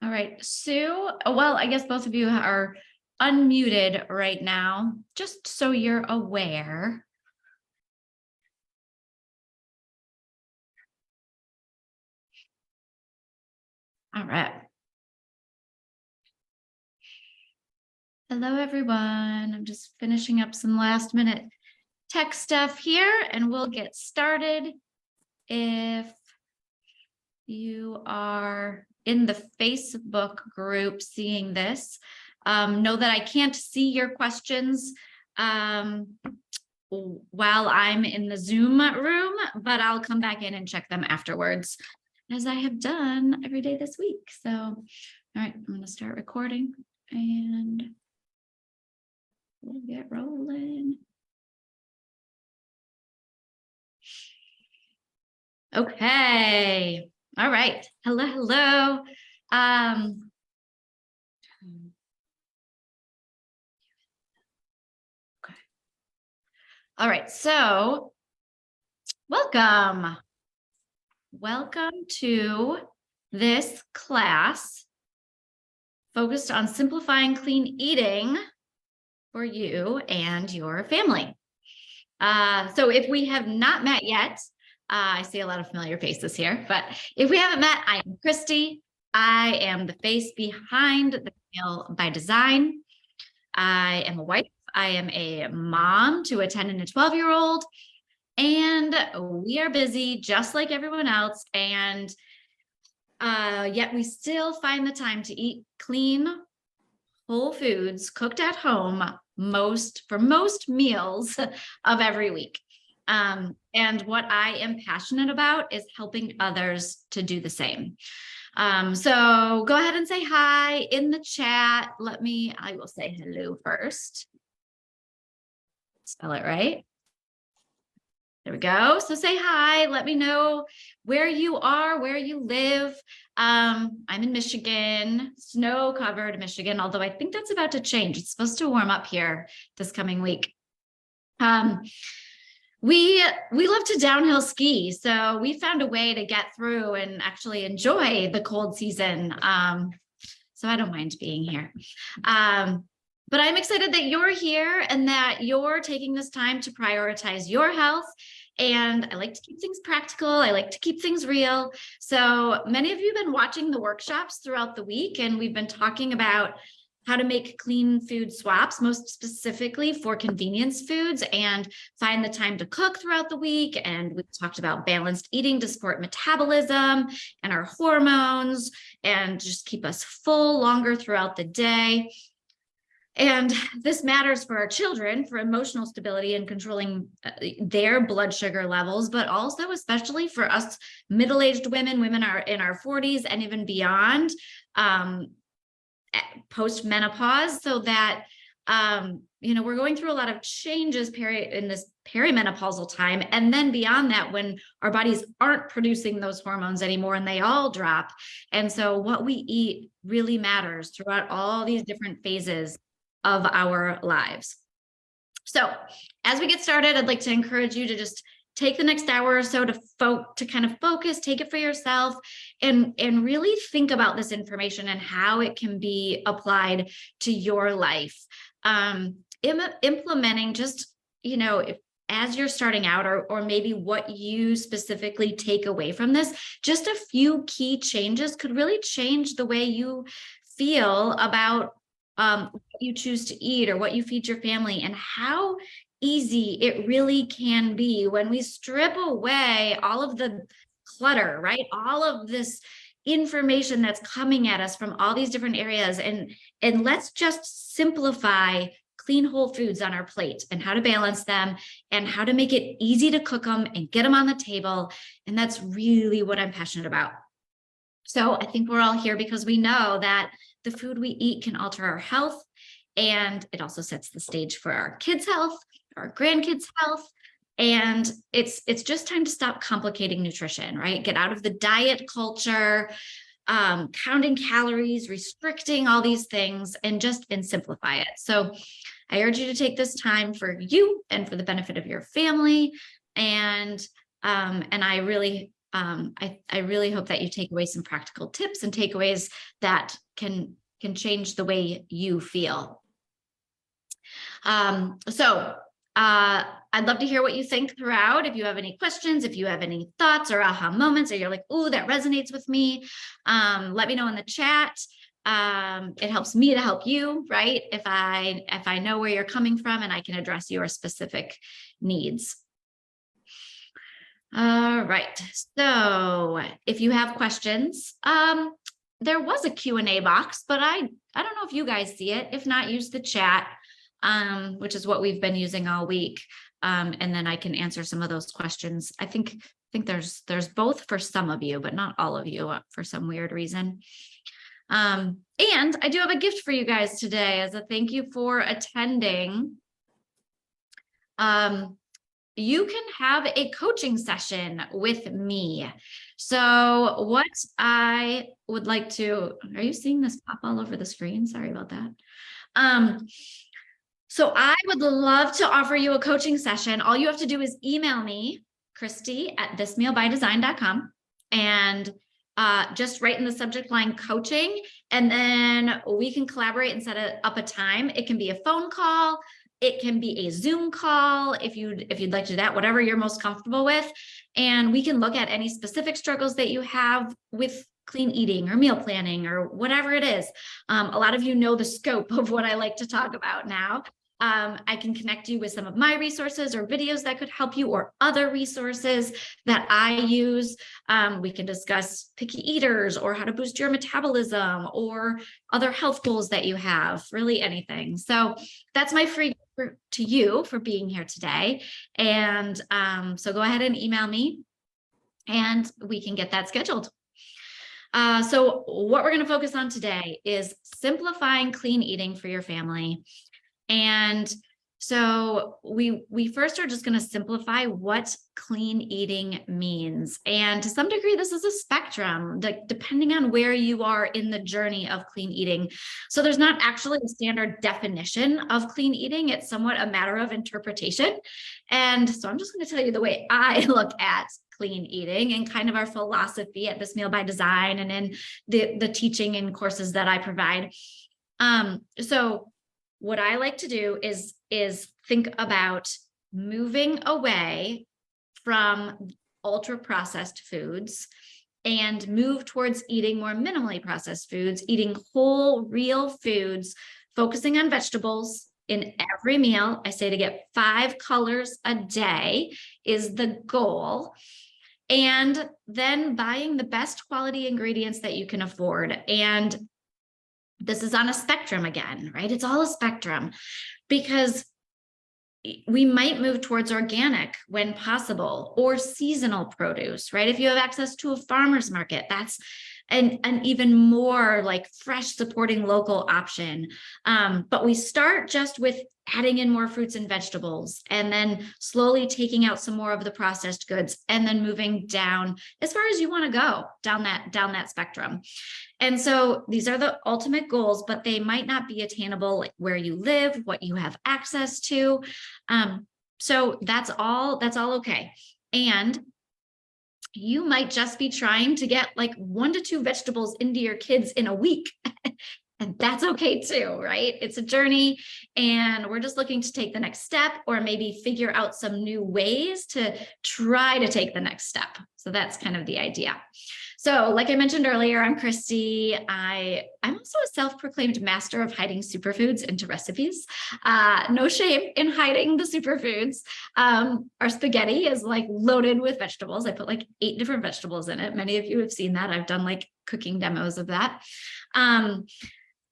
All right, Sue. Well, I guess both of you are unmuted right now, just so you're aware. All right. Hello, everyone. I'm just finishing up some last minute tech stuff here, and we'll get started. If you are in the Facebook group seeing this, know that I can't see your questions while I'm in the Zoom room, but I'll come back in and check them afterwards, as I have done every day this week. So, all right, I'm going to start recording and we'll get rolling. Okay. All right. Hello, hello. Okay. All right. So welcome. Welcome to this class focused on simplifying clean eating for you and your family. So if we have not met yet, I see a lot of familiar faces here, but if we haven't met, I am Christy. I am the face behind the Meal by Design. I am a wife. I am a mom to a 10 and a 12-year-old, and we are busy just like everyone else. And yet we still find the time to eat clean, whole foods cooked at home for most meals of every week. And what I am passionate about is helping others to do the same. So go ahead and say hi in the chat. I will say hello first. Spell it right. There we go. So say hi. Let me know where you are, where you live. I'm in Michigan, snow-covered Michigan, although I think that's about to change. It's supposed to warm up here this coming week. We love to downhill ski, so we found a way to get through and actually enjoy the cold season. So I don't mind being here. But I'm excited that you're here and that you're taking this time to prioritize your health. And I like to keep things practical. I like to keep things real. So many of you have been watching the workshops throughout the week, and we've been talking about how to make clean food swaps, most specifically for convenience foods, and find the time to cook throughout the week. And we've talked about balanced eating to support metabolism and our hormones and just keep us full longer throughout the day. And this matters for our children for emotional stability and controlling their blood sugar levels, but also especially for us middle-aged women are in our 40s and even beyond, post-menopause, so that we're going through a lot of changes in this perimenopausal time, and then beyond that, when our bodies aren't producing those hormones anymore and they all drop. And so what we eat really matters throughout all these different phases of our lives. So as we get started, I'd like to encourage you to just take the next hour or so to kind of focus, take it for yourself, and really think about this information and how it can be applied to your life. Implementing just, as you're starting out, or maybe what you specifically take away from this, just a few key changes could really change the way you feel about what you choose to eat or what you feed your family, and how easy it really can be when we strip away all of the clutter, right? All of this information that's coming at us from all these different areas, and let's just simplify clean whole foods on our plate and how to balance them and how to make it easy to cook them and get them on the table. And that's really what I'm passionate about. So I think we're all here because we know that the food we eat can alter our health, and it also sets the stage for our kids' health, our grandkids' health. And it's just time to stop complicating nutrition, right? Get out of the diet culture, counting calories, restricting all these things, and simplify it. So I urge you to take this time for you and for the benefit of your family. And I really I really hope that you take away some practical tips and takeaways that can change the way you feel. I'd love to hear what you think throughout. If you have any questions, if you have any thoughts or aha moments, or you're like, "Ooh, that resonates with me," let me know in the chat. It helps me to help you, right? If I know where you're coming from and I can address your specific needs. All right. So if you have questions, there was a Q&A box, but I don't know if you guys see it. If not, use the chat, which is what we've been using all week. And then I can answer some of those questions. I think there's both for some of you, but not all of you for some weird reason. And I do have a gift for you guys today as a thank you for attending. You can have a coaching session with me. So what I would like to, are you seeing this pop all over the screen? Sorry about that. So I would love to offer you a coaching session. All you have to do is email me, Christy@thismealbydesign.com, and just write in the subject line coaching, and then we can collaborate and set up a time. It can be a phone call. It can be a Zoom call if you'd like to do that, whatever you're most comfortable with. And we can look at any specific struggles that you have with clean eating or meal planning or whatever it is. A lot of you know the scope of what I like to talk about now. I can connect you with some of my resources or videos that could help you, or other resources that I use. We can discuss picky eaters or how to boost your metabolism or other health goals that you have, really anything. So that's my free to you for being here today. And so go ahead and email me and we can get that scheduled. So what we're going to focus on today is simplifying clean eating for your family. And so we first are just going to simplify what clean eating means. And to some degree, this is a spectrum, depending on where you are in the journey of clean eating. So there's not actually a standard definition of clean eating. It's somewhat a matter of interpretation. And so I'm just going to tell you the way I look at clean eating and kind of our philosophy at This Meal by Design and in the teaching and courses that I provide. So what I like to do is think about moving away from ultra processed foods and move towards eating more minimally processed foods, eating whole, real foods, focusing on vegetables in every meal. I say to get 5 colors a day is the goal. And then buying the best quality ingredients that you can afford. And this is on a spectrum again, right? It's all a spectrum, because we might move towards organic when possible, or seasonal produce, right? If you have access to a farmer's market, that's an even more like fresh, supporting local option. But we start just with adding in more fruits and vegetables, and then slowly taking out some more of the processed goods, and then moving down as far as you want to go down that spectrum. And so these are the ultimate goals, but they might not be attainable like where you live, what you have access to. So that's all okay. And you might just be trying to get like 1 to 2 vegetables into your kids in a week. And that's okay too, right? It's a journey, and we're just looking to take the next step, or maybe figure out some new ways to try to take the next step. So that's kind of the idea. So like I mentioned earlier, I'm Christy. I'm also a self-proclaimed master of hiding superfoods into recipes. No shame in hiding the superfoods. Our spaghetti is like loaded with vegetables. I put like 8 different vegetables in it. Many of you have seen that. I've done like cooking demos of that.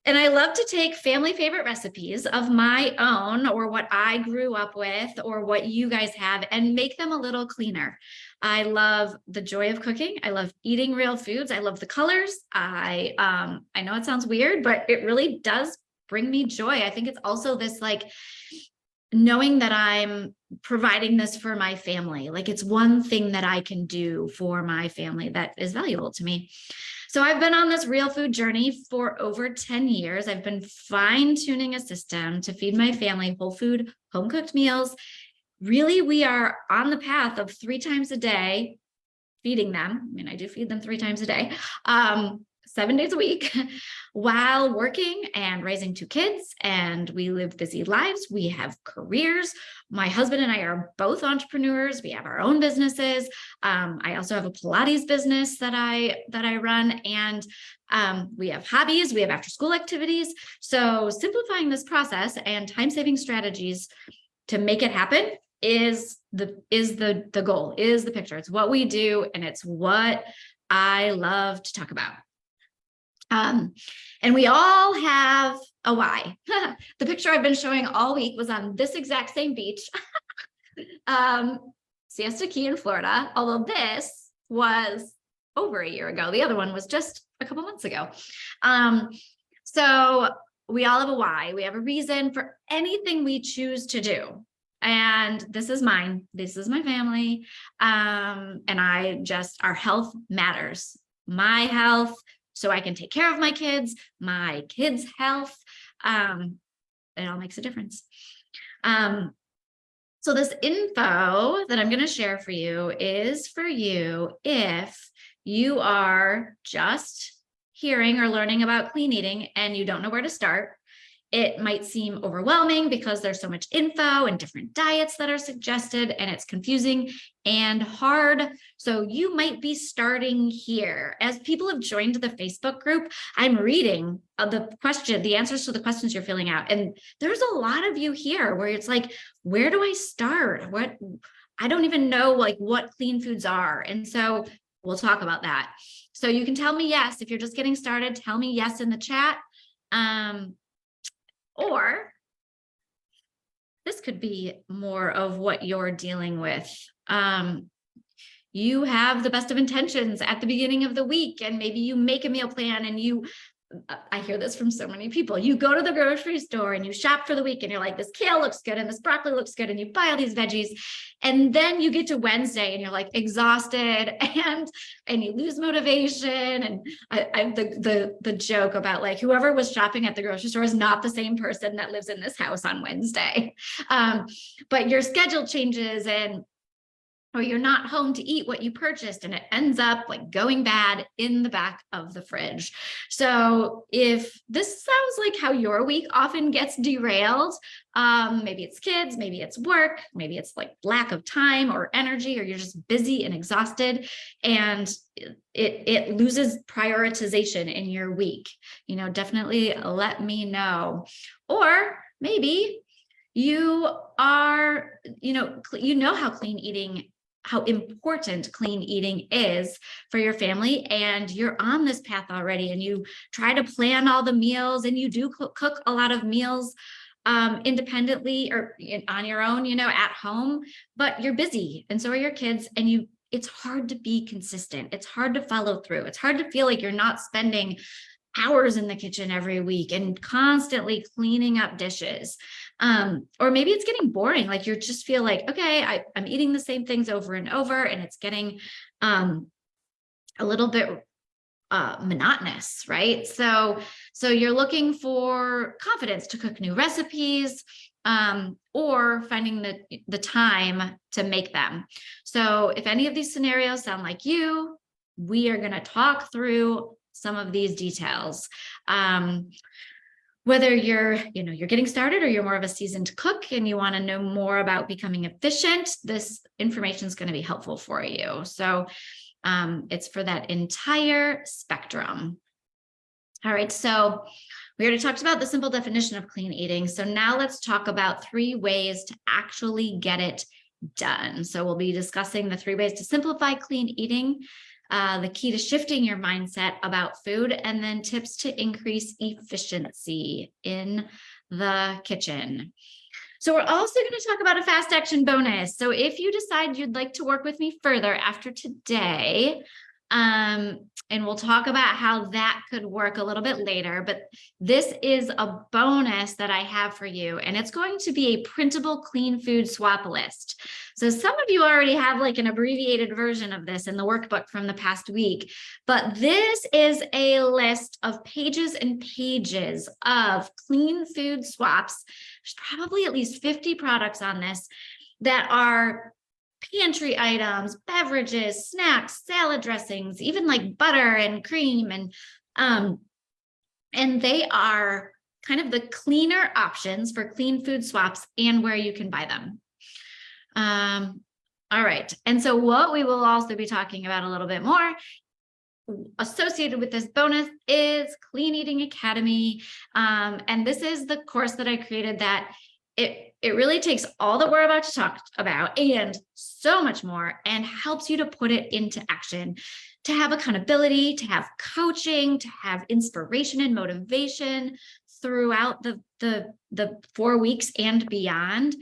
And I love to take family favorite recipes of my own, or what I grew up with, or what you guys have, and make them a little cleaner. I love the joy of cooking. I love eating real foods. I love the colors. I know it sounds weird, but it really does bring me joy. I think it's also this like knowing that I'm providing this for my family. Like it's one thing that I can do for my family that is valuable to me. So I've been on this real food journey for over 10 years. I've been fine-tuning a system to feed my family whole food, home-cooked meals. Really, we are on the path of 3 times a day feeding them. I mean, I do feed them 3 times a day, 7 days a week, while working and raising 2 kids. And we live busy lives. We have careers. My husband and I are both entrepreneurs. We have our own businesses. I also have a Pilates business that I run, and we have hobbies. We have after school activities. So simplifying this process and time-saving strategies to make it happen is the goal, is the picture. It's what we do, and it's what I love to talk about. And we all have a why. The picture I've been showing all week was on this exact same beach, Siesta Key in Florida, although this was over a year ago. The other one was just a couple months ago. So we all have a why. We have a reason for anything we choose to do. And this is mine. This is my family. And our health matters. My health, so I can take care of my kids' health. It all makes a difference. So this info that I'm going to share for you is for you if you are just hearing or learning about clean eating and you don't know where to start. It might seem overwhelming because there's so much info and different diets that are suggested, and it's confusing and hard. So you might be starting here. As people have joined the Facebook group, I'm reading the answers to the questions you're filling out. And there's a lot of you here where it's like, where do I start? I don't even know what clean foods are. And so we'll talk about that. So you can tell me yes. If you're just getting started, tell me yes in the chat. Or this could be more of what you're dealing with. You have the best of intentions at the beginning of the week, and maybe you make a meal plan and I hear this from so many people. You go to the grocery store and you shop for the week and you're like, this kale looks good and this broccoli looks good, and you buy all these veggies. And then you get to Wednesday and you're like exhausted and you lose motivation. And the joke about whoever was shopping at the grocery store is not the same person that lives in this house on Wednesday. But your schedule changes or you're not home to eat what you purchased, and it ends up going bad in the back of the fridge. So if this sounds like how your week often gets derailed, maybe it's kids, maybe it's work, maybe it's lack of time or energy, or you're just busy and exhausted, and it loses prioritization in your week, definitely let me know. Or maybe you are, how important clean eating is for your family, and you're on this path already, and you try to plan all the meals, and you do cook a lot of meals independently or on your own, at home, but you're busy, and so are your kids, and it's hard to be consistent. It's hard to follow through. It's hard to feel like you're not spending hours in the kitchen every week and constantly cleaning up dishes. Or maybe it's getting boring. You just feel like, okay, I'm eating the same things over and over, and it's getting a little bit monotonous, right? So you're looking for confidence to cook new recipes, or finding the time to make them. So if any of these scenarios sound like you, we are going to talk through some of these details. Whether you're getting started or you're more of a seasoned cook and you want to know more about becoming efficient, this information is going to be helpful for you. So it's for that entire spectrum. All right, so we already talked about the simple definition of clean eating. So now let's talk about 3 ways to actually get it done. So we'll be discussing the 3 ways to simplify clean eating, the key to shifting your mindset about food, and then tips to increase efficiency in the kitchen. So we're also going to talk about a fast action bonus. So if you decide you'd like to work with me further after today, and we'll talk about how that could work a little bit later, but this is a bonus that I have for you, and it's going to be a printable clean food swap list. So some of you already have an abbreviated version of this in the workbook from the past week, but this is a list of pages and pages of clean food swaps. There's probably at least 50 products on this that are pantry items, beverages, snacks, salad dressings, even like butter and cream. And they are kind of the cleaner options for clean food swaps and where you can buy them. All right. And so what we will also be talking about a little bit more associated with this bonus is Clean Eating Academy. And this is the course that I created that it really takes all that we're about to talk about and so much more and helps you to put it into action, to have accountability, to have coaching, to have inspiration and motivation throughout the 4 weeks and beyond.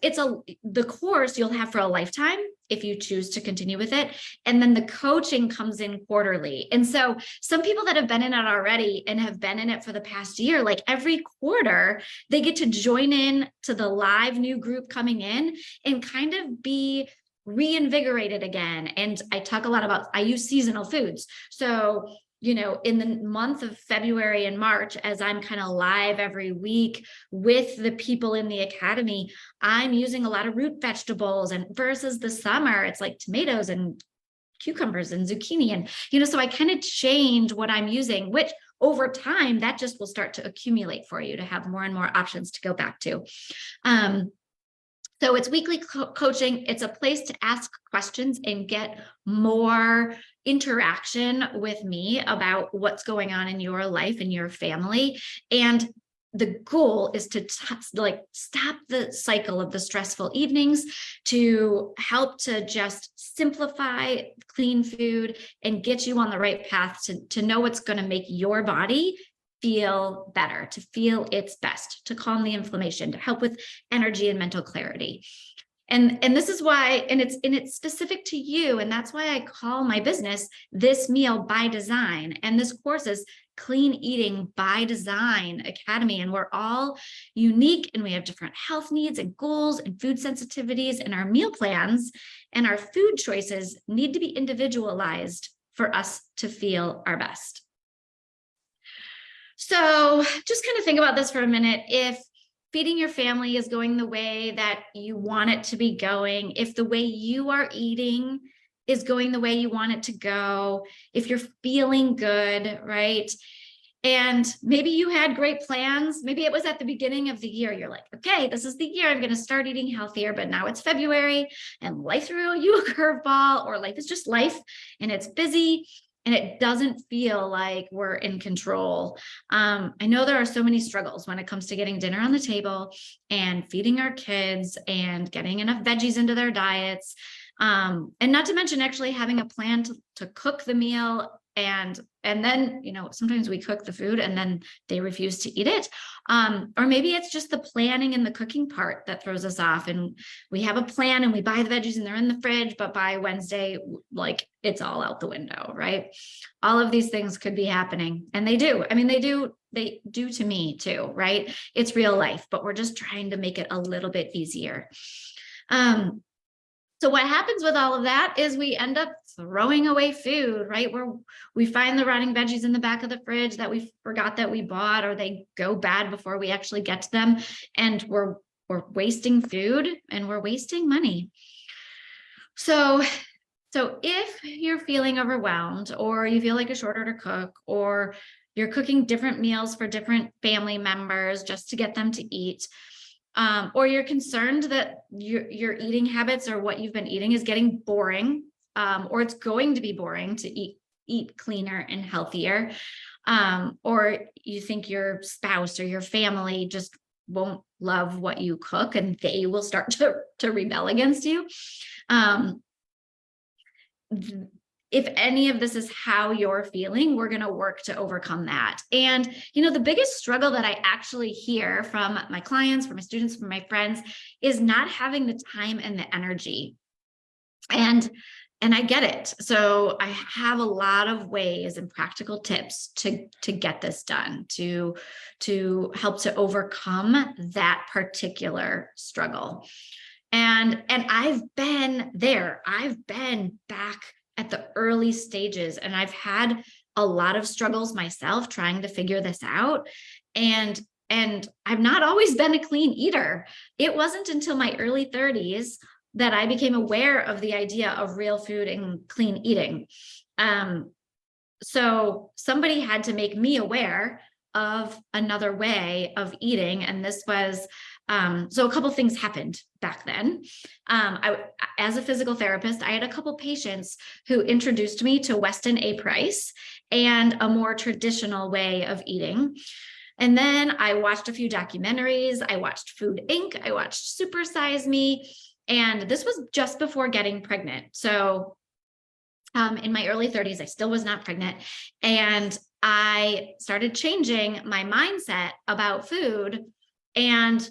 It's the course you'll have for a lifetime if you choose to continue with it. And then the coaching comes in quarterly. And so some people that have been in it already and have been in it for the past year, like every quarter, they get to join in to the live new group coming in and kind of be reinvigorated again. And I talk a lot about, I use seasonal foods. So in the month of February and March, as I'm kind of live every week with the people in the academy, I'm using a lot of root vegetables, and versus the summer, it's like tomatoes and cucumbers and zucchini. And, so I kind of change what I'm using, which over time, that just will start to accumulate for you to have more and more options to go back to. So it's weekly coaching. It's a place to ask questions and get more interaction with me about what's going on in your life and your family. And the goal is to stop the cycle of the stressful evenings, to help to just simplify clean food and get you on the right path to know what's going to make your body feel better, to feel its best, to calm the inflammation, to help with energy and mental clarity. And this is why, and it's specific to you. And that's why I call my business This Meal by Design. And this course is Clean Eating by Design Academy. And we're all unique and we have different health needs and goals and food sensitivities, and our meal plans and our food choices need to be individualized for us to feel our best. So just kind of think about this for a minute. If feeding your family is going the way that you want it to be going, if the way you are eating is going the way you want it to go, if you're feeling good, right? And maybe you had great plans. Maybe it was at the beginning of the year. You're like, okay, this is the year I'm going to start eating healthier, but now it's February and life threw you a curveball, or life is just life and it's busy. And it doesn't feel like we're in control. I know there are so many struggles when it comes to getting dinner on the table and feeding our kids and getting enough veggies into their diets. And not to mention actually having a plan to cook the meal. And then, sometimes we cook the food and then they refuse to eat it. Or maybe it's just the planning and the cooking part that throws us off. And we have a plan and we buy the veggies and they're in the fridge, but by Wednesday, like it's all out the window, right? All of these things could be happening. And they do. I mean, they do to me too, right? It's real life, but we're just trying to make it a little bit easier. So what happens with all of that is we end up throwing away food, right? Where we find the rotting veggies in the back of the fridge that we forgot that we bought, or they go bad before we actually get to them. And we're wasting food and we're wasting money. So if you're feeling overwhelmed, or you feel like it's shorter to cook, or you're cooking different meals for different family members just to get them to eat, or you're concerned that your eating habits or what you've been eating is getting boring, or it's going to be boring to eat cleaner and healthier, or you think your spouse or your family just won't love what you cook and they will start to rebel against you. If any of this is how you're feeling, we're going to work to overcome that. And, the biggest struggle that I actually hear from my clients, from my students, from my friends, is not having the time and the energy. And I get it. So I have a lot of ways and practical tips to get this done, to help to overcome that particular struggle. And I've been there. I've been back at the early stages, and I've had a lot of struggles myself trying to figure this out. And I've not always been a clean eater. It wasn't until my early 30s that I became aware of the idea of real food and clean eating. So somebody had to make me aware of another way of eating. And this was, so a couple things happened back then. As a physical therapist, I had a couple patients who introduced me to Weston A. Price and a more traditional way of eating. And then I watched a few documentaries. I watched Food Inc. I watched Super Size Me. And this was just before getting pregnant. So in my early 30s, I still was not pregnant. And I started changing my mindset about food. And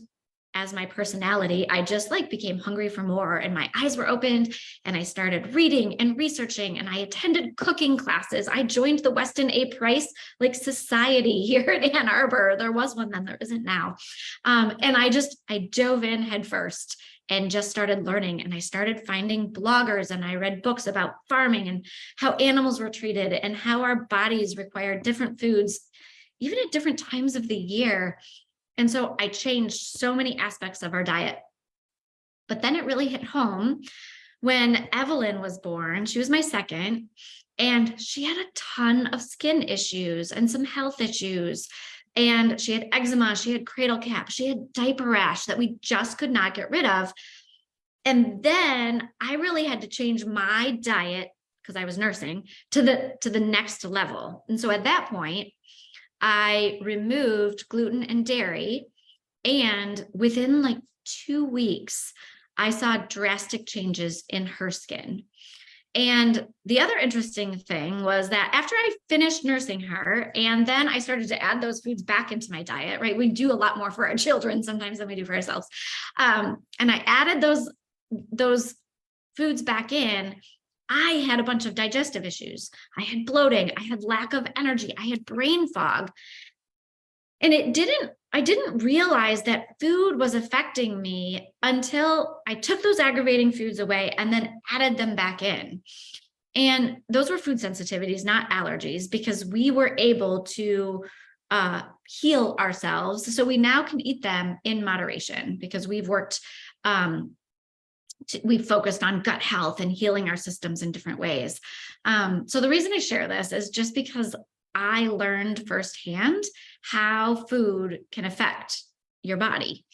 as my personality, I just like became hungry for more, and my eyes were opened, and I started reading and researching, and I attended cooking classes. I joined the Weston A. Price society here in Ann Arbor. There was one then, there isn't now. And I dove in head first and just started learning. And I started finding bloggers, and I read books about farming and how animals were treated and how our bodies require different foods, even at different times of the year. And so I changed so many aspects of our diet. But then it really hit home when Evelyn was born. She was my second, and she had a ton of skin issues and some health issues. And she had eczema, she had cradle cap, she had diaper rash that we just could not get rid of. And then I really had to change my diet, because I was nursing, to the next level. And so at that point, I removed gluten and dairy, and within 2 weeks, I saw drastic changes in her skin. And the other interesting thing was that after I finished nursing her, and then I started to add those foods back into my diet, right? We do a lot more for our children sometimes than we do for ourselves. And I added those foods back in. I had a bunch of digestive issues. I had bloating, I had lack of energy, I had brain fog. And I didn't realize that food was affecting me until I took those aggravating foods away and then added them back in. And those were food sensitivities, not allergies, because we were able to heal ourselves. So we now can eat them in moderation, because we've worked, we've focused on gut health and healing our systems in different ways. So the reason I share this is just because I learned firsthand how food can affect your body,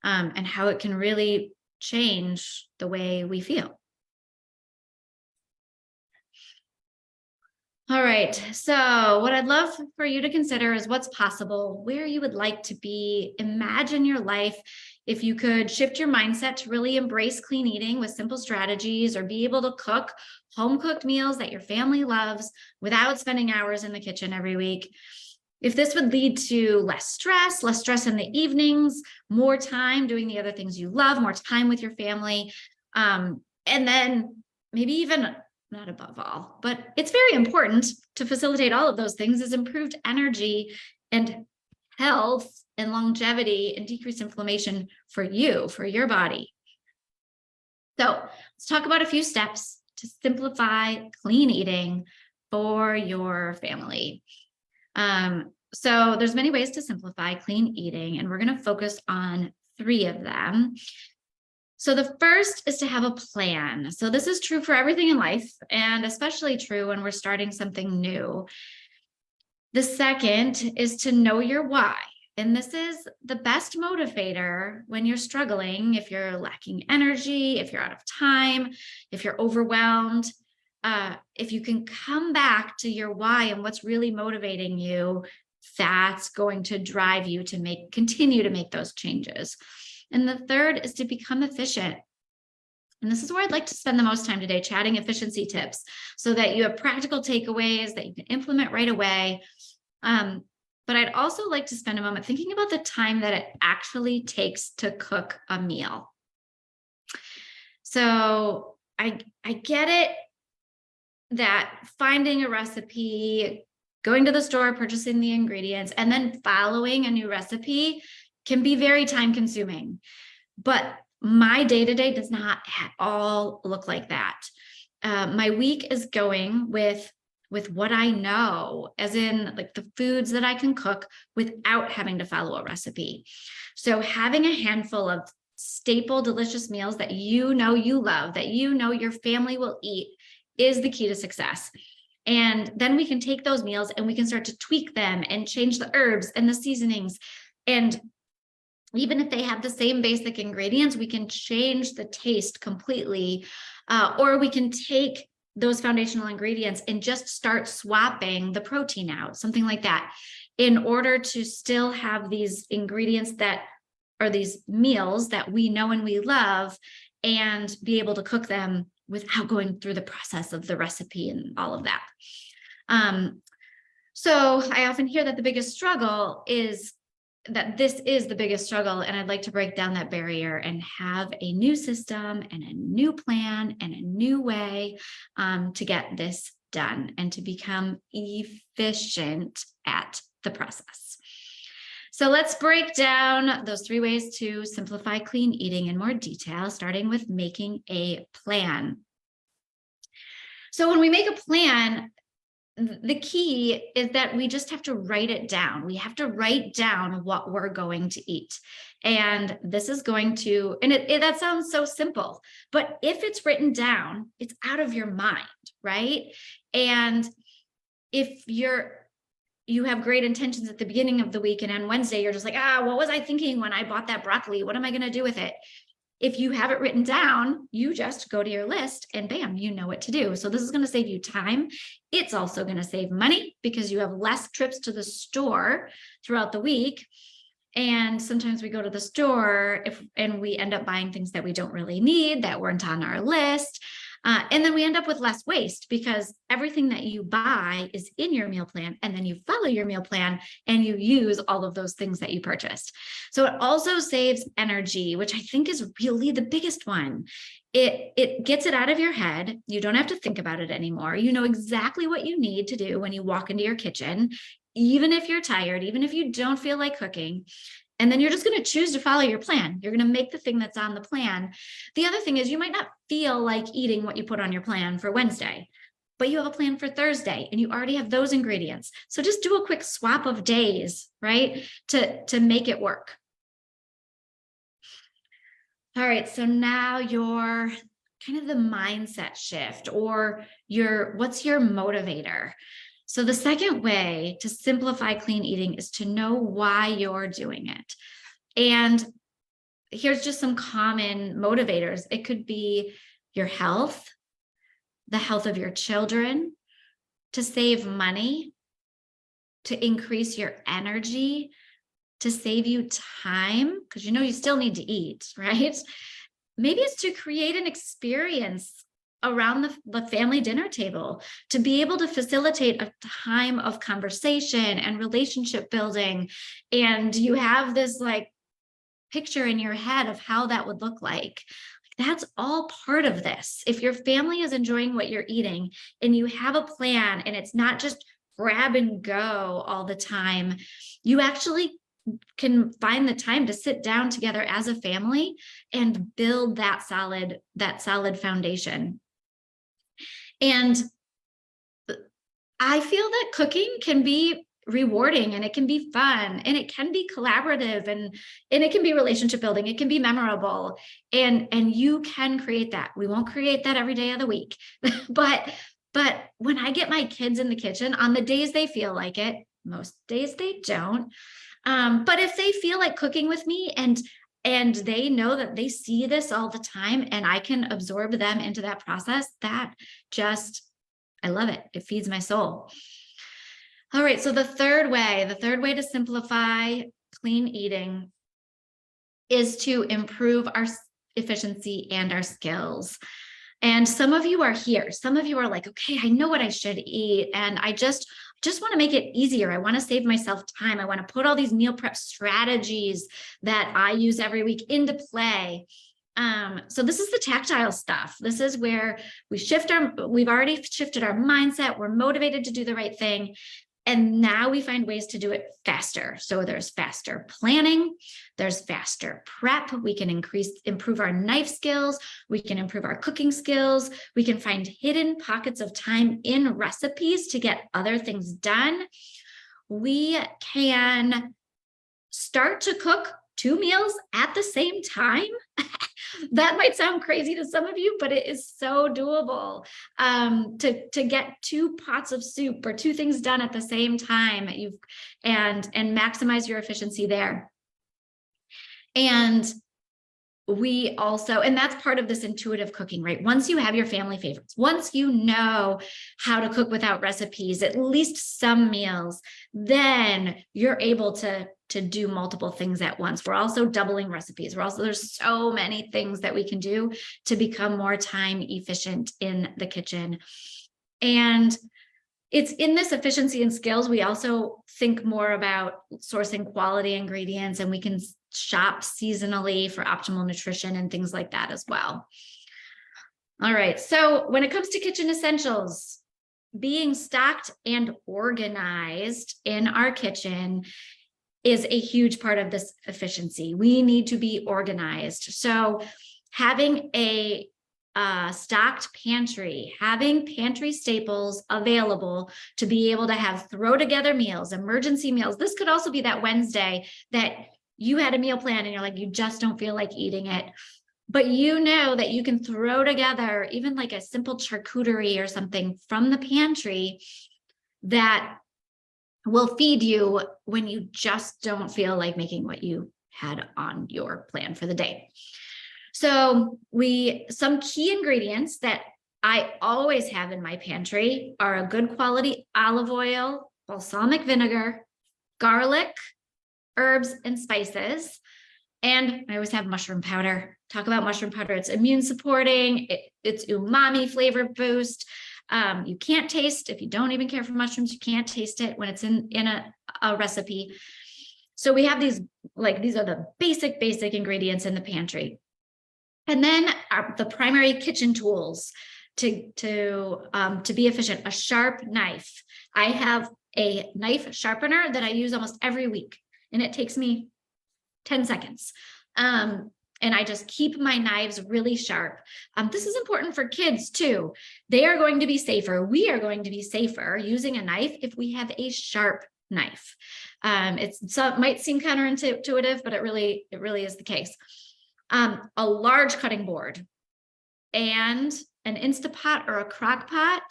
and how it can really change the way we feel. All right, so what I'd love for you to consider is what's possible, where you would like to be. Imagine your life if you could shift your mindset to really embrace clean eating with simple strategies, or be able to cook home-cooked meals that your family loves without spending hours in the kitchen every week. If this would lead to less stress in the evenings, more time doing the other things you love, more time with your family, and then maybe even, not above all, but it's very important to facilitate all of those things, is improved energy and health and longevity and decreased inflammation for you, for your body. So let's talk about a few steps to simplify clean eating for your family. So there's many ways to simplify clean eating, and we're going to focus on 3 of them. So the first is to have a plan. So this is true for everything in life, and especially true when we're starting something new. The second is to know your why. And this is the best motivator when you're struggling, if you're lacking energy, if you're out of time, if you're overwhelmed. If you can come back to your why and what's really motivating you, that's going to drive you to continue to make those changes. And the third is to become efficient. And this is where I'd like to spend the most time today, chatting efficiency tips, so that you have practical takeaways that you can implement right away. But I'd also like to spend a moment thinking about the time that it actually takes to cook a meal. So I get it that finding a recipe, going to the store, purchasing the ingredients, and then following a new recipe can be very time consuming. But my day-to-day does not at all look like that. My week is going with what I know, as in the foods that I can cook without having to follow a recipe. So having a handful of staple, delicious meals that you know you love, that you know your family will eat, is the key to success. And then we can take those meals and we can start to tweak them and change the herbs and the seasonings. And even if they have the same basic ingredients, we can change the taste completely. Or we can take those foundational ingredients and just start swapping the protein out, something like that, in order to still have these ingredients that are these meals that we know and we love, and be able to cook them without going through the process of the recipe and all of that. So I often hear that the biggest struggle is that this is the biggest struggle. And I'd like to break down that barrier and have a new system and a new plan and a new way to get this done and to become efficient at the process. So let's break down those 3 ways to simplify clean eating in more detail, starting with making a plan. So when we make a plan, the key is that we just have to write it down. We have to write down what we're going to eat. And this is going to, and that sounds so simple, but if it's written down, it's out of your mind, right? And if you have great intentions at the beginning of the week, and on Wednesday, you're just like, what was I thinking when I bought that broccoli? What am I going to do with it? If you have it written down, you just go to your list and bam, you know what to do. So this is going to save you time. It's also going to save money because you have less trips to the store throughout the week. And sometimes we go to the store and we end up buying things that we don't really need, that weren't on our list. And then we end up with less waste because everything that you buy is in your meal plan, and then you follow your meal plan and you use all of those things that you purchased. So it also saves energy, which I think is really the biggest one. It gets it out of your head. You don't have to think about it anymore. You know exactly what you need to do when you walk into your kitchen, even if you're tired, even if you don't feel like cooking. And then you're just going to choose to follow your plan. You're going to make the thing that's on the plan. The other thing is you might not feel like eating what you put on your plan for Wednesday, but you have a plan for Thursday and you already have those ingredients. So just do a quick swap of days, right? To make it work. All right. So now your kind of the mindset shift, or what's your motivator? So the second way to simplify clean eating is to know why you're doing it. And here's just some common motivators. It could be your health, the health of your children, to save money, to increase your energy, to save you time, because you know you still need to eat, right? Maybe it's to create an experience around the family dinner table, to be able to facilitate a time of conversation and relationship building. And you have this like picture in your head of how that would look like. That's all part of this. If your family is enjoying what you're eating and you have a plan and it's not just grab and go all the time, you actually can find the time to sit down together as a family and build that solid foundation. And I feel that cooking can be rewarding, and it can be fun, and it can be collaborative, and it can be relationship building. It can be memorable, and you can create that. We won't create that every day of the week, but when I get my kids in the kitchen on the days they feel like it, most days they don't. But if they feel like cooking with me and they know that they see this all the time and I can absorb them into that process, I love it. It feeds my soul. All right. So the third way to simplify clean eating is to improve our efficiency and our skills. And some of you are here. Some of you are like, okay, I know what I should eat. And I just want to make it easier. I want to save myself time. I want to put all these meal prep strategies that I use every week into play. So this is the tactile stuff. This is where we've already shifted our mindset. We're motivated to do the right thing. And now we find ways to do it faster. So there's faster planning, there's faster prep. We can improve our knife skills. We can improve our cooking skills. We can find hidden pockets of time in recipes to get other things done. We can start to cook 2 meals at the same time. That might sound crazy to some of you, but it is so doable to get 2 pots of soup or 2 things done at the same time. And maximize your efficiency there. And that's part of this intuitive cooking, right? Once you have your family favorites, once you know how to cook without recipes, at least some meals, then you're able to do multiple things at once. We're also doubling recipes. There's so many things that we can do to become more time efficient in the kitchen. And it's in this efficiency and skills, we also think more about sourcing quality ingredients, and we can shop seasonally for optimal nutrition and things like that as well. All right. So when it comes to kitchen essentials, being stocked and organized in our kitchen is a huge part of this efficiency. We need to be organized. So having a stocked pantry, having pantry staples available to be able to have throw together meals, emergency meals. This could also be that Wednesday that you had a meal plan and you're like, you just don't feel like eating it, but you know that you can throw together even like a simple charcuterie or something from the pantry that will feed you when you just don't feel like making what you had on your plan for the day. So some key ingredients that I always have in my pantry are a good quality olive oil, balsamic vinegar, garlic, herbs and spices. And I always have mushroom powder. Talk about mushroom powder. It's immune supporting. It's umami flavor boost. You can't taste, if you don't even care for mushrooms, you can't taste it when it's in a recipe. So we have these are the basic ingredients in the pantry. And then the primary kitchen tools to be efficient: a sharp knife. I have a knife sharpener that I use almost every week, and it takes me 10 seconds. And I just keep my knives really sharp. This is important for kids too. They are going to be safer. We are going to be safer using a knife if we have a sharp knife. It might seem counterintuitive, but it really is the case. A large cutting board and an Instapot or a crock pot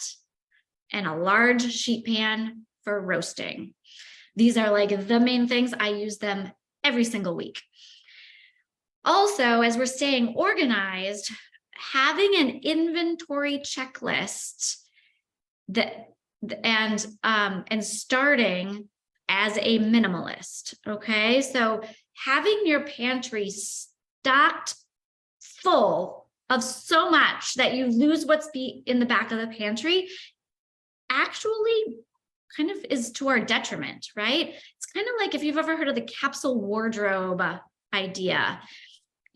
and a large sheet pan for roasting. These are like the main things. I use them every single week. Also, as we're staying organized, having an inventory checklist and starting as a minimalist. Okay, so having your pantry stocked full of so much that you lose what's in the back of the pantry actually kind of is to our detriment, right? It's kind of like if you've ever heard of the capsule wardrobe idea.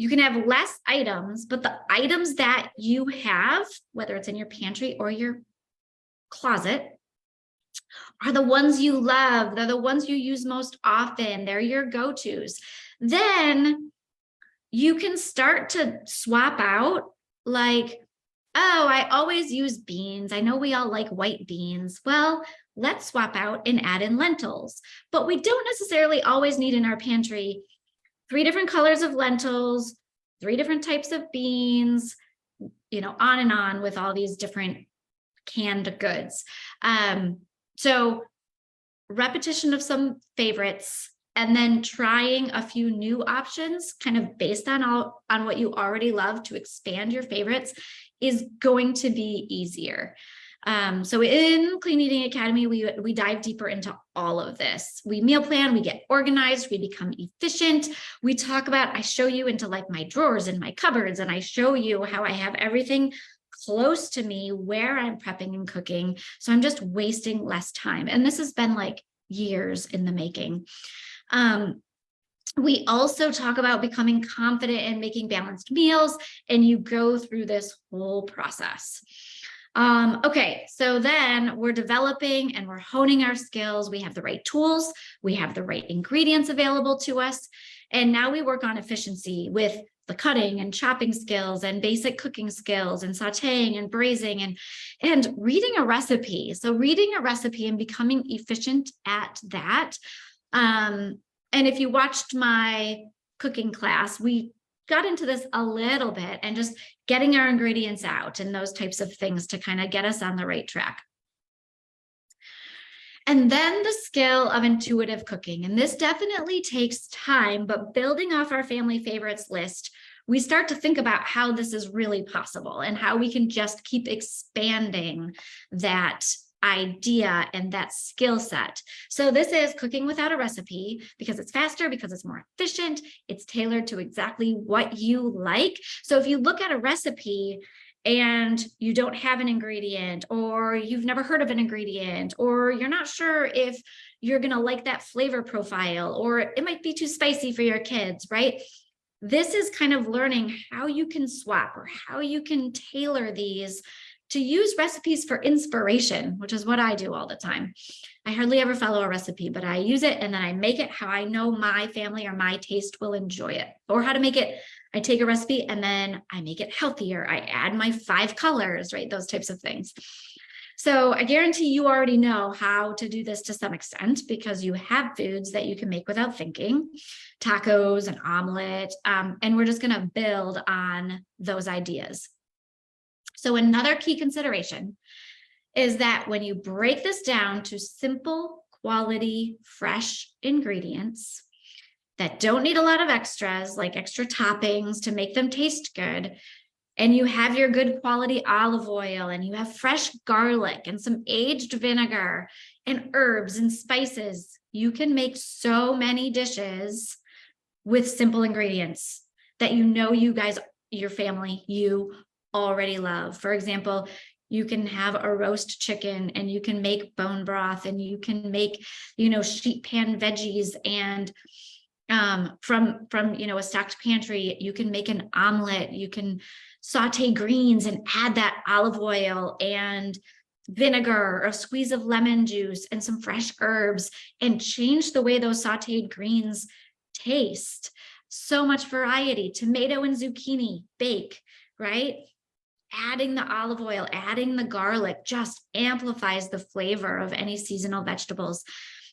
You can have less items, but the items that you have, whether it's in your pantry or your closet, are the ones you love. They're the ones you use most often. They're your go-tos. Then you can start to swap out like, oh, I always use beans. I know we all like white beans. Well, let's swap out and add in lentils. But we don't necessarily always need in our pantry 3 different colors of lentils, 3 different types of beans, on and on with all these different canned goods. So repetition of some favorites and then trying a few new options kind of based on what you already love to expand your favorites is going to be easier. So in Clean Eating Academy, we dive deeper into all of this. We meal plan, we get organized, we become efficient. We talk about, I show you into like my drawers and my cupboards, and I show you how I have everything close to me where I'm prepping and cooking. So I'm just wasting less time. And this has been like years in the making. We also talk about becoming confident in making balanced meals, and you go through this whole process. Okay, so then we're developing and we're honing our skills. We have the right tools, we have the right ingredients available to us. And now we work on efficiency with the cutting and chopping skills and basic cooking skills and sauteing and braising and reading a recipe. So reading a recipe and becoming efficient at that. And if you watched my cooking class, we got into this a little bit and just getting our ingredients out and those types of things to kind of get us on the right track. And then the skill of intuitive cooking. And this definitely takes time, but building off our family favorites list, we start to think about how this is really possible and how we can just keep expanding that idea and that skill set. So this is cooking without a recipe because it's faster, because it's more efficient. It's tailored to exactly what you like. So if you look at a recipe and you don't have an ingredient, or you've never heard of an ingredient, or you're not sure if you're going to like that flavor profile, or it might be too spicy for your kids, right? This is kind of learning how you can swap or how you can tailor these to use recipes for inspiration, which is what I do all the time. I hardly ever follow a recipe, but I use it and then I make it how I know my family or my taste will enjoy it, or how to make it. I take a recipe and then I make it healthier. I add my 5 colors, right? Those types of things. So I guarantee you already know how to do this to some extent because you have foods that you can make without thinking, tacos, an omelet, and we're just going to build on those ideas. So another key consideration is that when you break this down to simple, quality, fresh ingredients that don't need a lot of extras, like extra toppings to make them taste good, and you have your good quality olive oil, and you have fresh garlic and some aged vinegar and herbs and spices, you can make so many dishes with simple ingredients that you know you guys, your family, you already love. For example, you can have a roast chicken and you can make bone broth and you can make, sheet pan veggies, and from a stocked pantry, you can make an omelet, you can saute greens and add that olive oil and vinegar or a squeeze of lemon juice and some fresh herbs and change the way those sauteed greens taste. So much variety. Tomato and zucchini, bake, right? Adding the olive oil, adding the garlic just amplifies the flavor of any seasonal vegetables.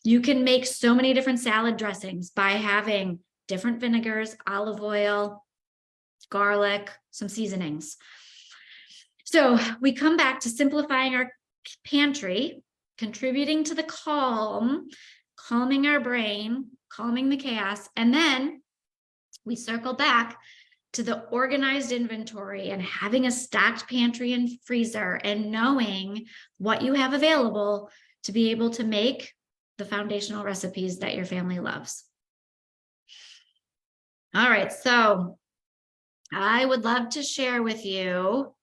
You can make so many different salad dressings by having different vinegars, olive oil, garlic, some seasonings. So we come back to simplifying our pantry, contributing to the calming our brain, calming the chaos, and then we circle back to the organized inventory and having a stocked pantry and freezer and knowing what you have available to be able to make the foundational recipes that your family loves. All right, so I would love to share with you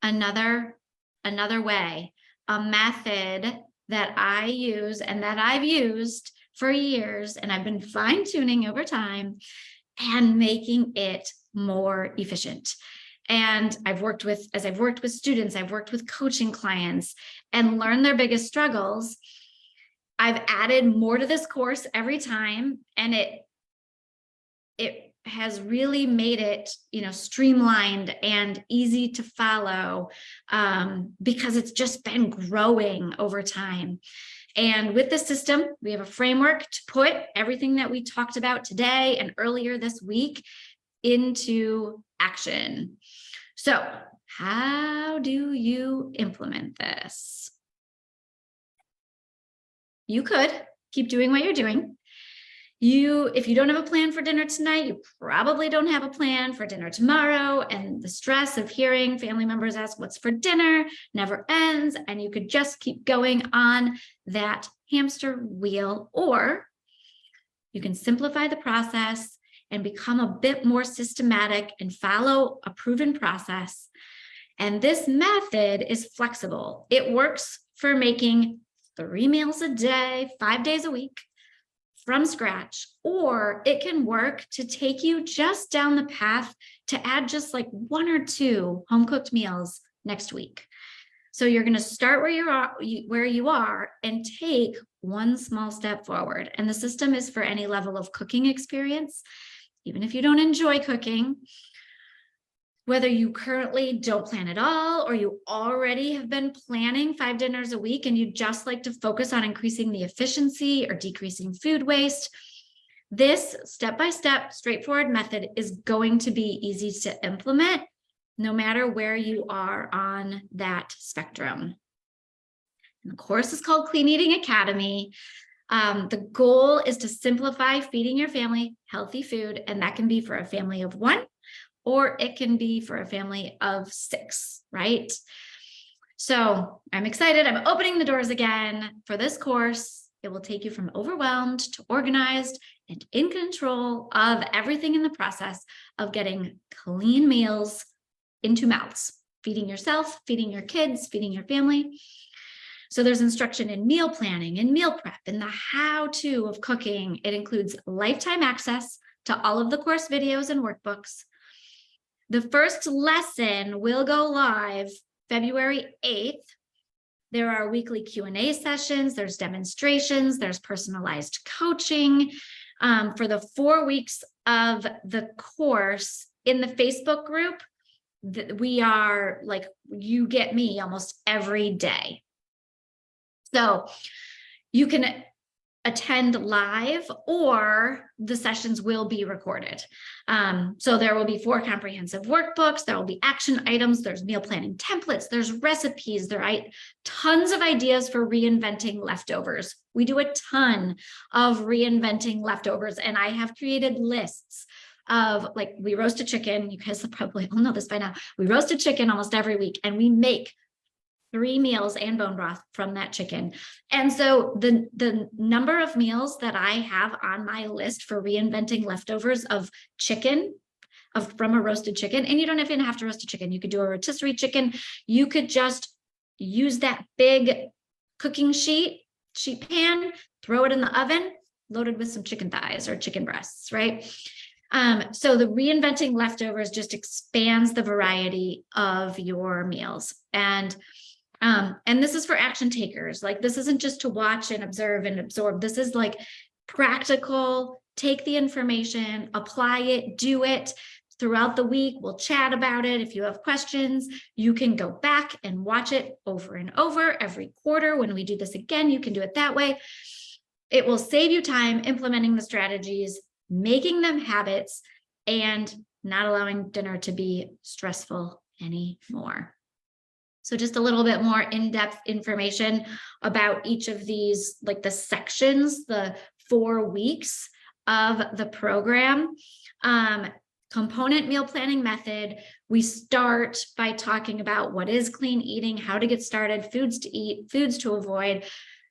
another way, a method that I use and that I've used for years, and I've been fine-tuning over time and making it more efficient. And as I've worked with students, I've worked with coaching clients and learned their biggest struggles. I've added more to this course every time, and it has really made it, streamlined and easy to follow, because it's just been growing over time. And with the system, we have a framework to put everything that we talked about today and earlier this week into action. So, how do you implement this? You could keep doing what you're doing. If you don't have a plan for dinner tonight, you probably don't have a plan for dinner tomorrow. And the stress of hearing family members ask what's for dinner never ends. And you could just keep going on that hamster wheel, or you can simplify the process and become a bit more systematic and follow a proven process. And this method is flexible. It works for making 3 meals a day, 5 days a week, from scratch, or it can work to take you just down the path to add just like 1 or 2 home cooked meals next week. So you're going to start where you are and take one small step forward. And the system is for any level of cooking experience, even if you don't enjoy cooking, whether you currently don't plan at all, or you already have been planning 5 dinners a week and you just like to focus on increasing the efficiency or decreasing food waste. This step-by-step, straightforward method is going to be easy to implement no matter where you are on that spectrum. And the course is called Clean Eating Academy. The goal is to simplify feeding your family healthy food, and that can be for a family of 1, or it can be for a family of 6, right? So I'm excited. I'm opening the doors again for this course. It will take you from overwhelmed to organized and in control of everything in the process of getting clean meals into mouths, feeding yourself, feeding your kids, feeding your family. So there's instruction in meal planning and meal prep and the how-to of cooking. It includes lifetime access to all of the course videos and workbooks. The first lesson will go live February 8th. There are weekly Q&A sessions, there's demonstrations, there's personalized coaching. For the 4 weeks of the course in the Facebook group, we are like, you get me almost every day. So you can attend live, or the sessions will be recorded. So there will be 4 comprehensive workbooks, there will be action items, there's meal planning templates, there's recipes, there are tons of ideas for reinventing leftovers. We do a ton of reinventing leftovers, and I have created lists of, like, we roast a chicken. You guys probably all know this by now. We roast a chicken almost every week, and we make 3 meals and bone broth from that chicken. And so the number of meals that I have on my list for reinventing leftovers of chicken, from a roasted chicken, and you don't even have to roast a chicken. You could do a rotisserie chicken. You could just use that big cooking sheet pan, throw it in the oven, loaded with some chicken thighs or chicken breasts, right? So the reinventing leftovers just expands the variety of your meals. And this is for action takers. Like, this isn't just to watch and observe and absorb. This is like practical. Take the information, apply it, do it throughout the week. We'll chat about it. If you have questions, you can go back and watch it over and over every quarter. When we do this again, you can do it that way. It will save you time implementing the strategies, making them habits, and not allowing dinner to be stressful anymore. So just a little bit more in-depth information about each of these, like the sections, the 4 weeks of the program. Component meal planning method. We start by talking about what is clean eating, how to get started, foods to eat, foods to avoid,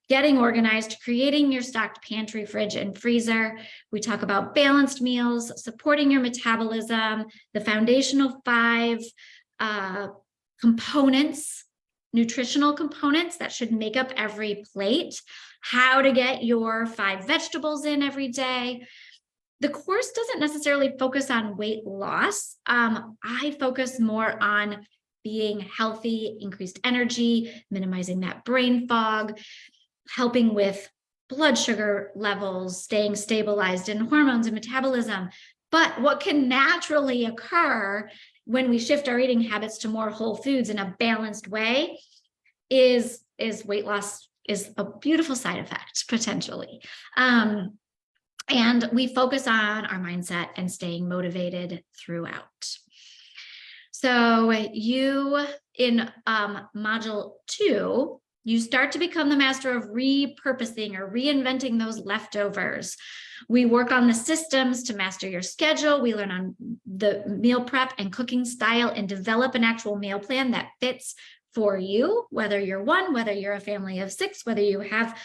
getting organized, creating your stocked pantry, fridge, and freezer. We talk about balanced meals, supporting your metabolism, the foundational 5 components, nutritional components that should make up every plate, how to get your 5 vegetables in every day. The course doesn't necessarily focus on weight loss. I focus more on being healthy, increased energy, minimizing that brain fog, helping with blood sugar levels, staying stabilized in hormones and metabolism. But what can naturally occur when we shift our eating habits to more whole foods in a balanced way is weight loss is a beautiful side effect, potentially. And we focus on our mindset and staying motivated throughout. So you, in module 2, you start to become the master of repurposing or reinventing those leftovers. We work on the systems to master your schedule. We learn on the meal prep and cooking style and develop an actual meal plan that fits for you, whether you're 1, whether you're a family of 6, whether you have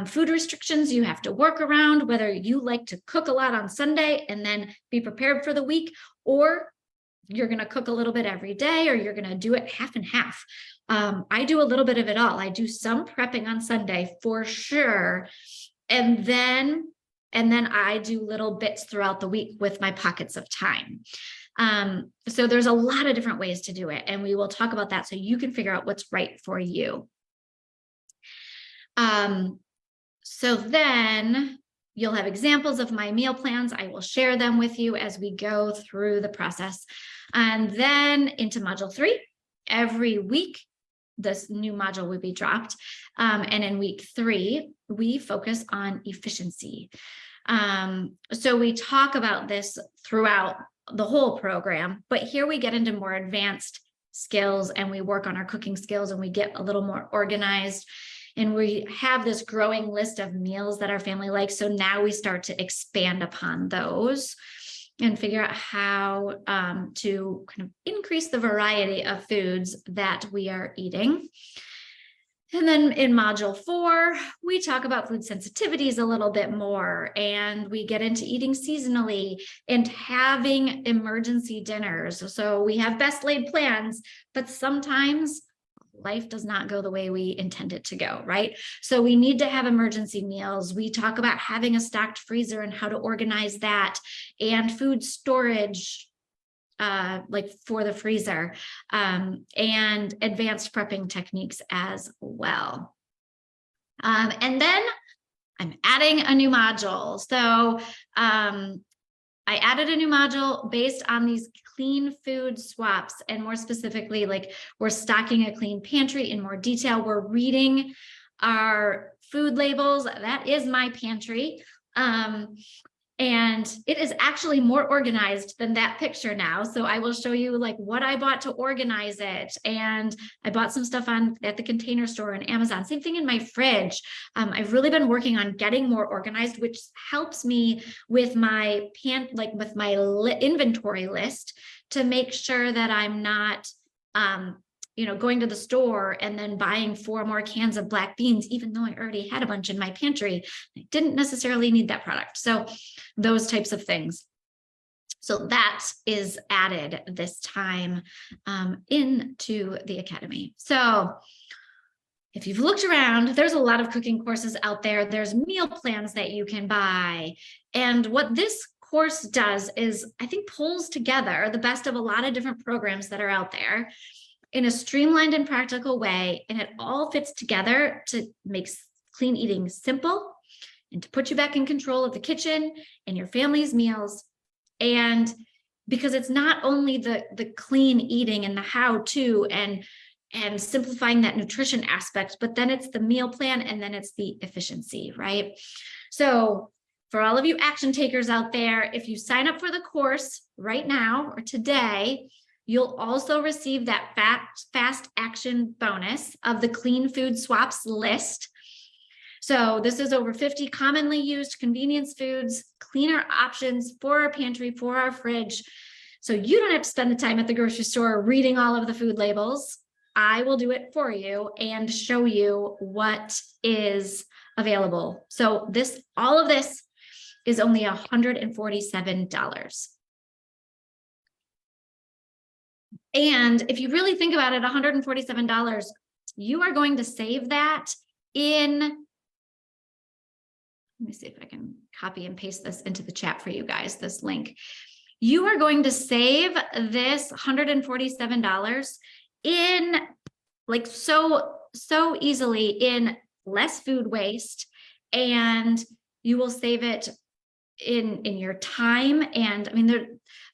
food restrictions you have to work around, whether you like to cook a lot on Sunday and then be prepared for the week, or you're going to cook a little bit every day, or you're going to do it half and half. I do a little bit of it all. I do some prepping on Sunday for sure. And then I do little bits throughout the week with my pockets of time. So there's a lot of different ways to do it. And we will talk about that so you can figure out what's right for you. So then you'll have examples of my meal plans. I will share them with you as we go through the process. And then into module 3, every week, this new module will be dropped. And in week 3, we focus on efficiency. So we talk about this throughout the whole program, but here we get into more advanced skills and we work on our cooking skills and we get a little more organized. And we have this growing list of meals that our family likes. So now we start to expand upon those and figure out how to kind of increase the variety of foods that we are eating. And then in module 4, we talk about food sensitivities a little bit more, and we get into eating seasonally and having emergency dinners. So we have best laid plans, but sometimes life does not go the way we intend it to go, right? So we need to have emergency meals. We talk about having a stocked freezer and how to organize that, and food storage, like for the freezer, and advanced prepping techniques as well. And then I'm adding a new module. So I added a new module based on these clean food swaps, and more specifically, like we're stocking a clean pantry in more detail. We're reading our food labels. That is my pantry. And it is actually more organized than that picture now. So I will show you like what I bought to organize it. And I bought some stuff at the Container Store and Amazon. Same thing in my fridge. I've really been working on getting more organized, which helps me with my inventory list to make sure that I'm not, going to the store and then buying 4 more cans of black beans, even though I already had a bunch in my pantry. I didn't necessarily need that product. So those types of things. So that is added this time into the Academy. So if you've looked around, there's a lot of cooking courses out there. There's meal plans that you can buy. And what this course does is, I think, pulls together the best of a lot of different programs that are out there in a streamlined and practical way. And it all fits together to make clean eating simple and to put you back in control of the kitchen and your family's meals. And because it's not only the clean eating and the how-to and simplifying that nutrition aspect, but then it's the meal plan and then it's the efficiency, right? So for all of you action takers out there, if you sign up for the course right now or today, you'll also receive that fast action bonus of the clean food swaps list. So this is over 50 commonly used convenience foods, cleaner options for our pantry, for our fridge. So you don't have to spend the time at the grocery store reading all of the food labels. I will do it for you and show you what is available. So all of this is only $147. And if you really think about it, $147, you are going to save that in, let me see if I can copy and paste this into the chat for you guys, this link. You are going to save this $147 in like so easily in less food waste, and you will save it in your time. And I mean, they're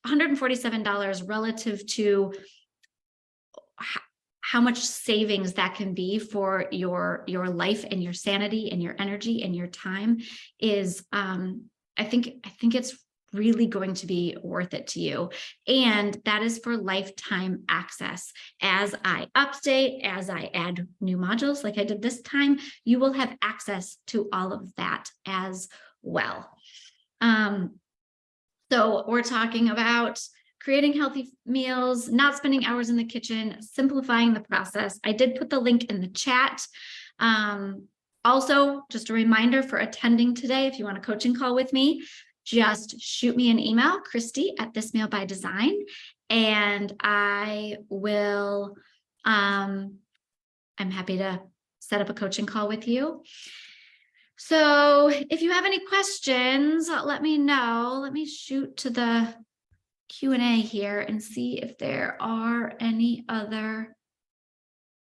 $147 relative to how much savings that can be for your life and your sanity and your energy and your time is, I think it's really going to be worth it to you. And that is for lifetime access. As I update, as I add new modules like I did this time, you will have access to all of that as well. So we're talking about creating healthy meals, not spending hours in the kitchen, simplifying the process. I did put the link in the chat. Also, just a reminder for attending today, if you want a coaching call with me, just shoot me an email, Christy@thismealbydesign, and I will, I'm happy to set up a coaching call with you. So if you have any questions, let me know. Let me shoot to the Q&A here and see if there are any other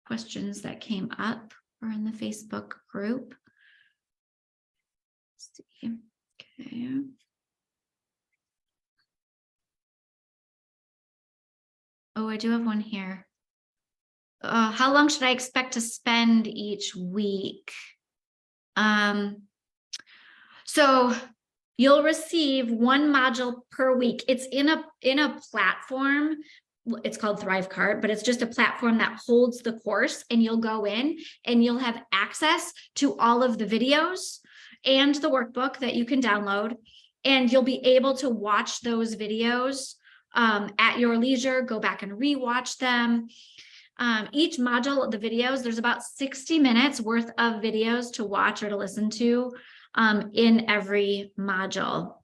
questions that came up or in the Facebook group. Let's see. Okay. Oh, I do have one here. How long should I expect to spend each week? So you'll receive one module per week. It's in a platform. It's called ThriveCart, but it's just a platform that holds the course, and you'll go in and you'll have access to all of the videos and the workbook that you can download, and you'll be able to watch those videos at your leisure, go back and rewatch them. Each module of the videos, there's about 60 minutes worth of videos to watch or to listen to in every module.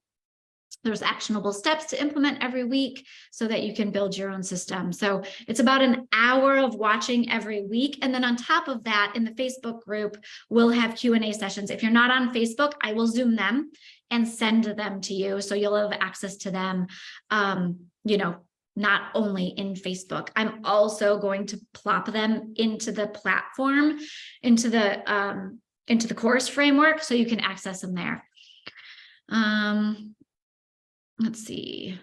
There's actionable steps to implement every week so that you can build your own system. So it's about an hour of watching every week. And then on top of that, in the Facebook group, we'll have Q&A sessions. If you're not on Facebook, I will Zoom them and send them to you, so you'll have access to them, not only in Facebook. I'm also going to plop them into the platform, into the course framework, so you can access them there. Let's see.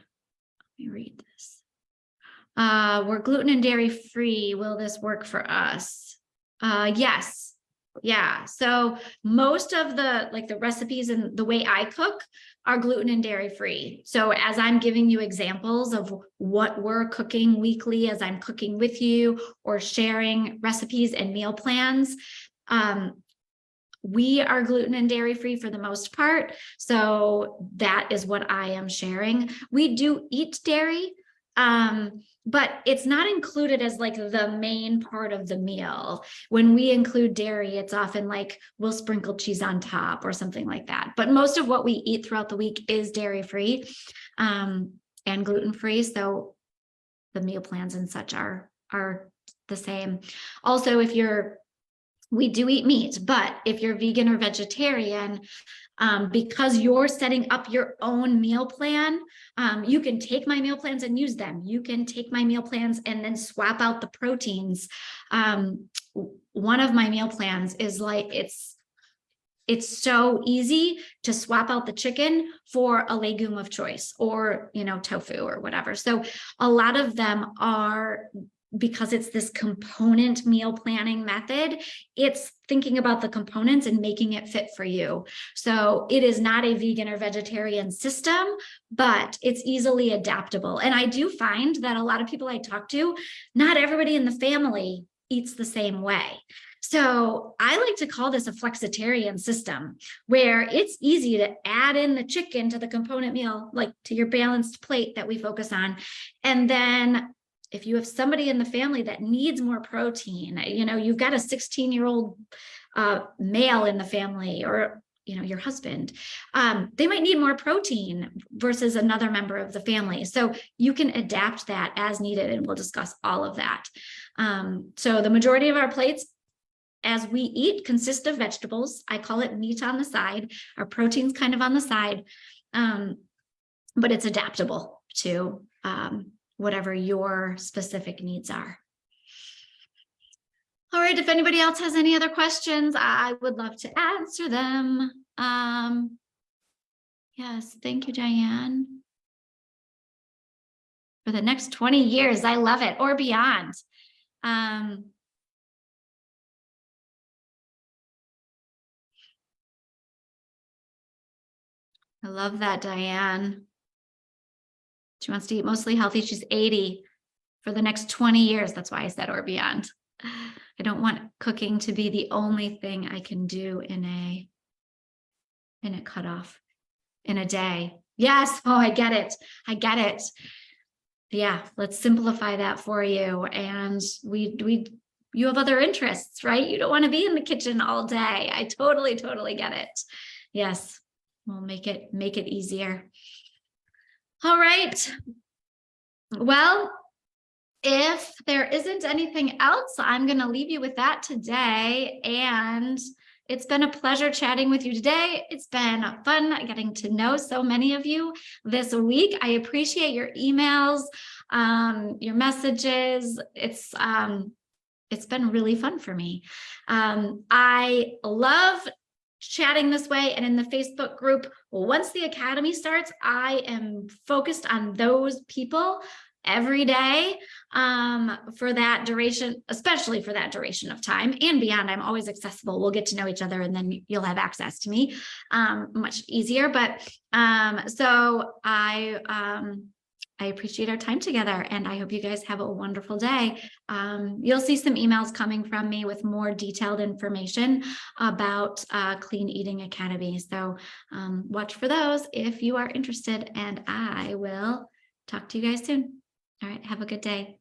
Let me read this. We're gluten and dairy free. Will this work for us? Yes. Yeah. So most of the recipes and the way I cook are gluten and dairy free. So as I'm giving you examples of what we're cooking weekly, as I'm cooking with you or sharing recipes and meal plans, we are gluten and dairy free for the most part. So that is what I am sharing. We do eat dairy, but it's not included as like the main part of the meal. When we include dairy, it's often like we'll sprinkle cheese on top or something like that. But most of what we eat throughout the week is dairy free and gluten free. So the meal plans and such are the same. Also, we do eat meat, but if you're vegan or vegetarian, because you're setting up your own meal plan, you can take my meal plans and use them. You can take my meal plans and then swap out the proteins. One of my meal plans is like, it's so easy to swap out the chicken for a legume of choice, or, tofu or whatever. So a lot of them are, because it's this component meal planning method, it's thinking about the components and making it fit for you. So it is not a vegan or vegetarian system, but it's easily adaptable. And I do find that a lot of people I talk to, not everybody in the family eats the same way. So I like to call this a flexitarian system, where it's easy to add in the chicken to the component meal, like to your balanced plate that we focus on. And then if you have somebody in the family that needs more protein, you've got a 16-year-old male in the family, or, your husband, they might need more protein versus another member of the family. So you can adapt that as needed, and we'll discuss all of that. So the majority of our plates, as we eat, consist of vegetables. I call it meat on the side. Our protein's kind of on the side, but it's adaptable to whatever your specific needs are. All right, if anybody else has any other questions, I would love to answer them. Yes, thank you, Diane. For the next 20 years, I love it, or beyond. I love that, Diane. She wants to eat mostly healthy. She's 80 for the next 20 years. That's why I said or beyond. I don't want cooking to be the only thing I can do in a cutoff, in a day. Yes. Oh, I get it. Yeah. Let's simplify that for you. And you have other interests, right? You don't want to be in the kitchen all day. I totally get it. Yes. We'll make it easier. All right. Well, if there isn't anything else, I'm going to leave you with that today. And it's been a pleasure chatting with you today. It's been fun getting to know so many of you this week. I appreciate your emails, your messages. It's been really fun for me. I love chatting this way, and in the Facebook group, once the academy starts, I am focused on those people every day for that duration, especially for that duration of time and beyond. I'm always accessible. We'll get to know each other and then you'll have access to me much easier. But so I appreciate our time together and I hope you guys have a wonderful day. You'll see some emails coming from me with more detailed information about Clean Eating Academy. So watch for those if you are interested, and I will talk to you guys soon. All right, have a good day.